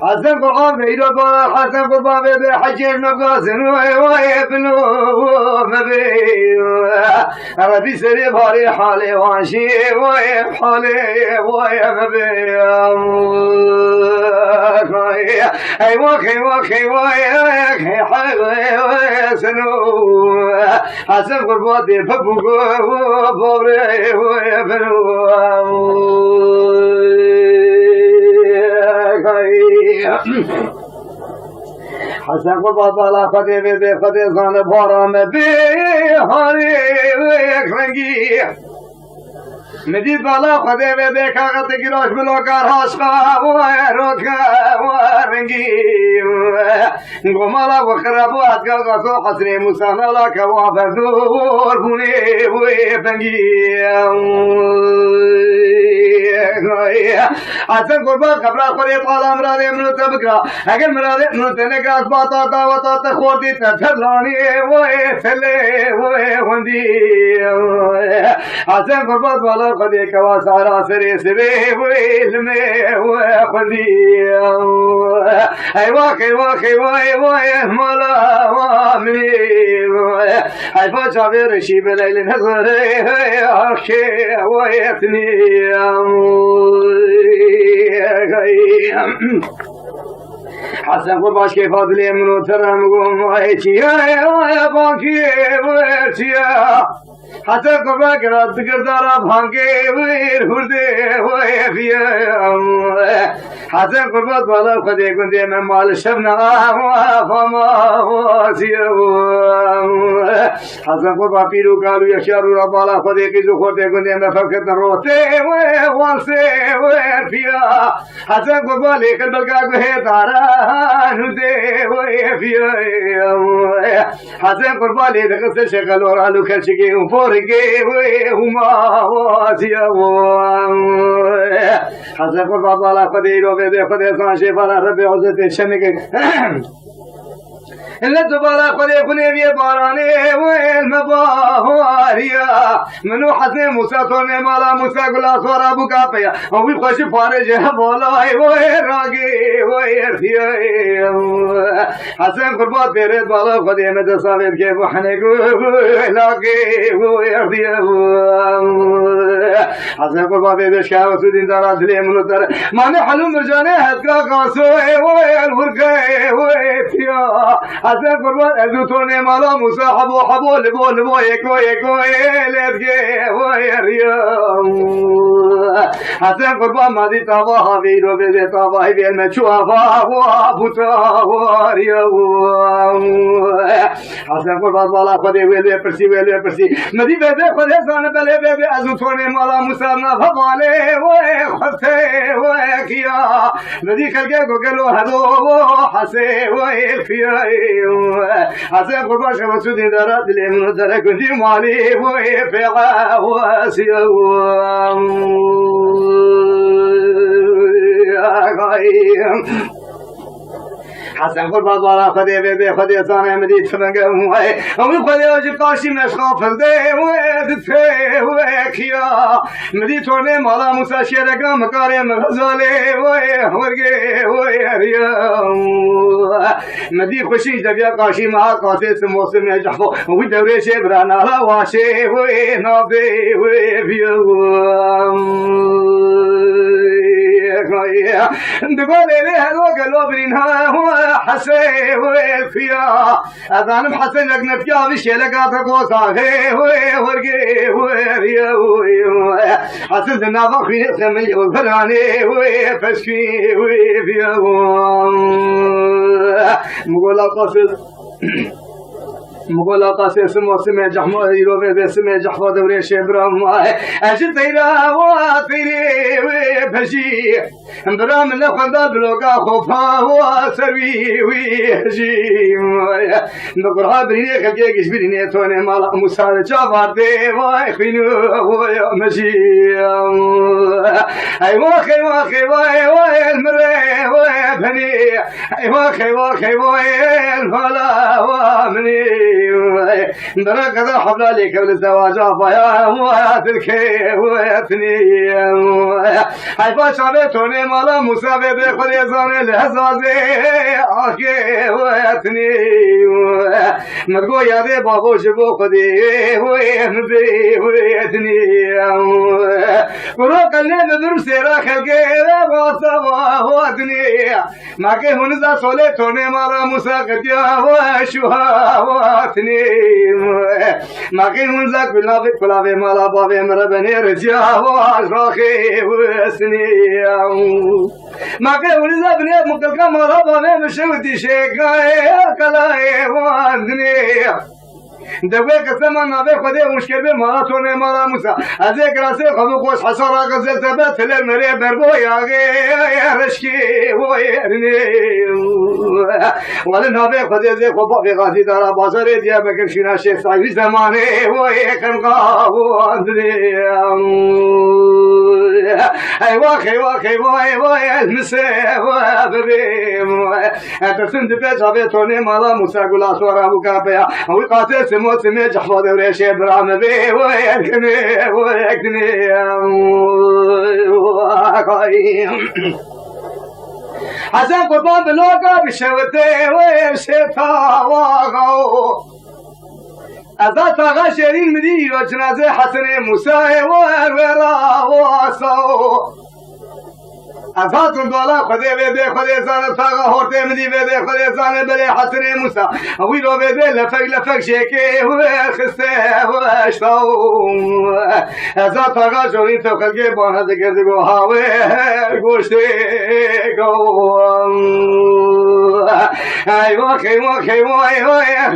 حسن قرآن بيدو بار حسن قربان بيدو حجير مقاسن وي بنو مبي أغدي سري باري حالي وانشي وي حالي وي مبي أي وخي وخي وي حالي سنو حسن قربان بيدو بابري وي بنو حسن قربان بالا خدي بي خدي زان بارام بي هاري رنگی مدی بالا خدي بي کاغذ گیراش بلوکار هاشقا و روکا و رنگی گمالا و خرابات گاغاسو حسنی مسانالا کوا بردور بونی و بنگی حسن قربان خبر خوری طالا مراد منو تبکرا اگر مراد منو تنگاز باتا دعوتا تخوردی تفرلانی وی تلی وی هندی حسن قربان بالا خدی کوا سارا سری سری وی لمی وی هندی ای واقعی واقعی وی وی مالا وامنی ای فاچا برشی بلیل نظری آخی وی اتنی حسن قرباش كيف فاضلي منو ترى مقوم ويتيا يا باكي ويتيا حسن قربا كرات قردارا بانكي وير هردي ويفيا حسن قربات والا خدي كنتي من مال شبنا فما واسيا حسن قربا بيرو قالوا يشارو ربالا خدي كيزو خدي كنتي من فكت روتي وانسي ويفيا حسن قربا ليك البلقا قهي دارا نودي ويفيا حسن قربا ليك قصة شغل ورالو كالشكي ورقي وهما واسيا حسن قربان بالا خدي رو بده خدي سانشي بالا ربي عزتي شنك إلا تبالا خدي خلي بيه باراني والمباهواريا منو حسن موسى توني مالا موسى قلا سورا بكا پيا وي خوش فارج بولاي وراغي ويرفيا حسن قربان تيرے بالا خدي مد صاحب کے وحنے لاغي ويرفيا حسن قربان بيش كا وسودين دارا دلي منو تر ماني حلو مرجاني حدكا قاسو والورقه ويرفيا حسن قربان ازو توني مالا موسى حبو لبو يكو لبجي ويريا حسن قربان مادي تابا هاويرو بيدي تابا هي المشوا وابوتا واريا حسن قربان بالا خدي ويلي برسي مدي بيدي خدي زان بلي بيدي ازو توني مالا موسى ما فبالي وخته وكيا مدي خلقه قلو هدو حسي ويفيا حسن قربان شمسودي دارات لي من درك دي مالي ويفيا واسيا حسن قربان بالا خدي بيبي خدي صانع مدي تفنقم وي خدي وجه قاشي مشخا فردي ويدتي ويكيا مدي توني مالا موسى شيرقا مكاري مغزالي ورقي ويريا مدي خوشي دبيا قاشي مع قاسي سموسم يجحفو ودوري شبرانا لا واشي وينابي ويبيا دقول لي هذا قالوا برينها هو حسي وفيا أذان حسن لقنت يا بشي لقاطك وصاغي ورقي وريا حسن النافخ في سمي وفراني وفسكي وفيا مقولا قصد مقولا قاسي سمو سمي جحمو يروبي سمي جحفو دوري شبرام اجل تيرا واتيري وبهجي برام لخندا بلوغا خوفا وسروي ويهجي نقرها بريني خلقي قشبريني توني مالا مسار جابارتي واخينو ويمجي اي واخي المري بني خيوة الفلا وامني درا كذا حبل عليك بالزواج فيا مواتك ويتني حيفا شابتوني مالا مسابي بخد يزاني لحزازي آخي ويتني مرقو يادي بابو شبو خدي ويمدي ويتني قرو قلني ندر سيرا خلقي وصفا واتني ماكي هنزا سولي توني مالا مساقتيا وشوها واتني ماكي هنزا كلاوي مالا بابي مربني رجيا واشراخي وسني ماكي هنزا بني مقلقا مالا بابي مشوتي شيكاي كلاي واتني دوی قسم نبی خودی مشکل به ما تو نه ما موسا از یک راست خودو خوش حسارا غزل تبت تل مری بربوی آگه رشکی ویرنی ولی نبی خودی زی خوب به غازی دارا بازار دیا بکشینا شیخ سعی زمانه وی کنقا واندنی ای وای المسه و ببیم اترسند به جابه تو نه ما موسا گلا سورا بکاپیا وی قاتل سموت سميت حفظ وريش برام بي ويكني حسن قربان بلوكا بشوتي ويشتا واغو أذا تغا شيرين مدي وجنازة حسن موسى ورا واسو ازات دولا خدای وده خدای زان تاغا هورته مدی وده خدای زان بله حسن موسی وی رو وده لفق شکی و خسته و اشتاو ازات تاغا جوری تو خلقی بانه دگرد گو هاوه گوشته گو ای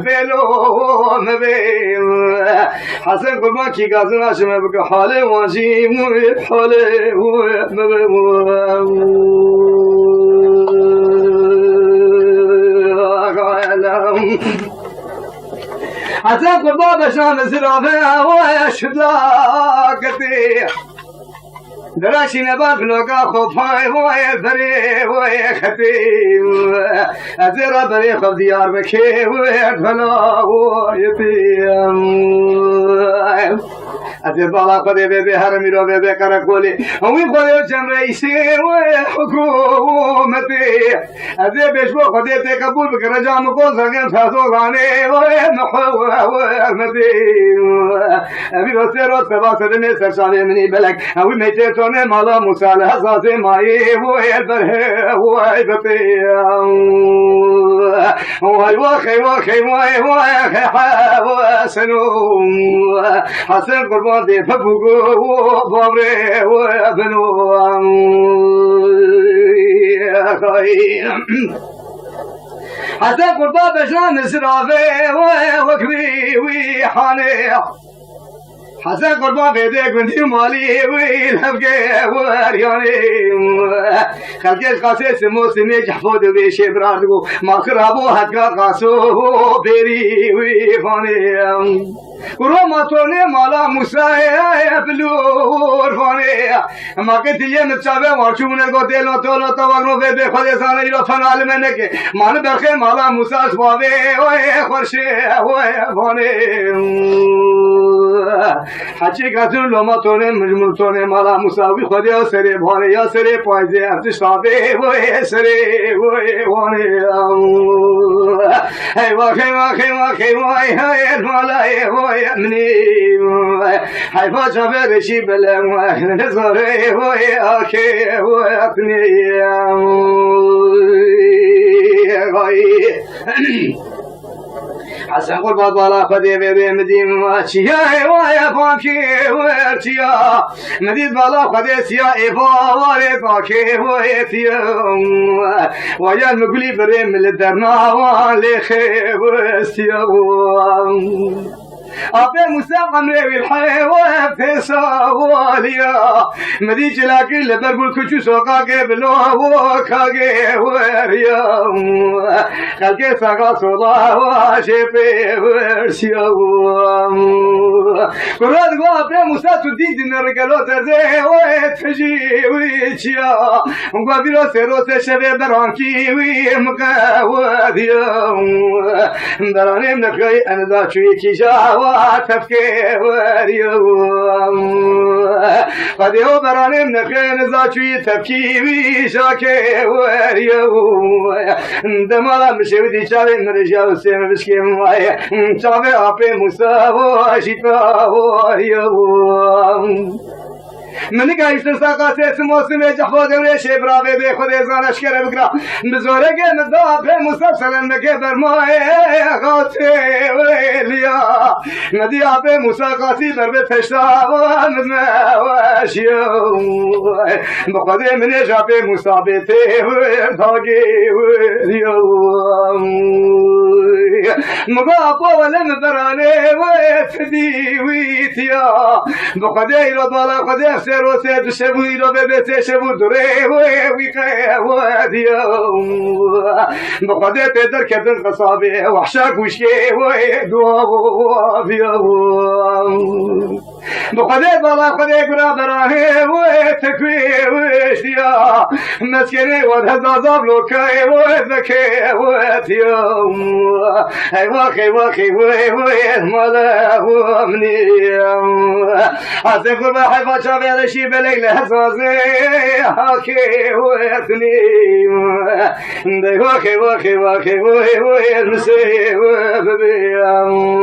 بلو نبیم حسن قربان کی گازن آشمه بگه حاله وانجی موید حاله نبیم حتى قربان بشان زرافه وشدلاكتي دراشي نبات لوكا خوفاي ويا بري ويا ختيم ازرا بري خف ديار بكي ويا فلا ويتيم ازر بالا خدي بيبي هرمي رو بيبي كركولي وي خدي جن رئيسي وحكومتي ازر بيشبو خدي تقبل بكرجا مقول سكن فاسوغاني ويا نحو ويرمتي ابي بسيرو سبا سدني سرشاني مني بلك اوي ميتي ne mala musal hazate mai vay bere vay bate vay senu hasan qurban de fabugo babre benu hasan qurban bejan sirave wakri wi hane حسن قربان بيدك بنتي مالي ويلهبقى ورياني خلقيش قاسي سمو سمي جحفود بيشي برادقو ما خرابو حدقا قاسو بيري ويفاني وروما توني مالا موسى بلور فاني ما كنت يمتشابه وارشونا قتلو تولو توقنو بيبي خدي سانا يلو فنال منك ما نبرخي مالا موسى سبابي ويخورشي ويفاني حقیقت لما تونه مجموع تونه مالا مساوی خودی سری بانه یا سری پایزی ارتش تابه وی سری وی وانه ای واقعی های مالا وی منی حیفا چابه رشی بلم و نزاره وی آخی وی اکنی حسن قربان بالا خدي بيبي مدين واشيا ويا فاكي ويرتيا مدين بالا خدي سيا ايفا واري فاكي ويتيا ويا المقلي بريم للدرنا والي خيب وستيا أبي موسى قمري والحيوة في سواليا مدي جلاكي لبرقول كشو سوقاكي بلوه كاكي وريا خلقي ساقا صدا واشيبي ورسيا قراد أبي موسى تديد نرقلو ترزي وتجي ويشيا وقابلو سيرو سيشبه برانكي ومقاوديا دراني منكي أنا ذا شوي كيشا واتفكي وريوم قد يو براني منكي أنا ذا شوي تفكي ويشاكي وريوم دمالا مشيودي شابي مرجاو سيم بشكي مواي شابي أبي موسى وشيطا وريوم من گایشتن ساقاته موسم جحفا دوره شبرابه به خود زانش کرد بکرا بزوره که ندا به مسلسل نگه برمای قاته ویلیا ندی آبه مساقاتی بر به تشتا و مزموشیو بخوده من جابه مسابته و داگی ویلیو مگا با ولن درانه و تدی ویتیا بخوده ایراد بالا خوده سر و سر شبوی رو به بته شبو دوره وی که ودیا بخوده پدر کردن قصابه وحشا گوشکه و دعا بیا بخوده بالا خوده گرا براه و تکوی وشیا مسکنه و هزازاب لوکه و ذکه و تیا ای واخی واخی وی مالا و منیم حسن قربه حیفا چاویرشی بلیل حسازه حاکی و اتنیم دی واخی واخی واخی وی نسی و ببیم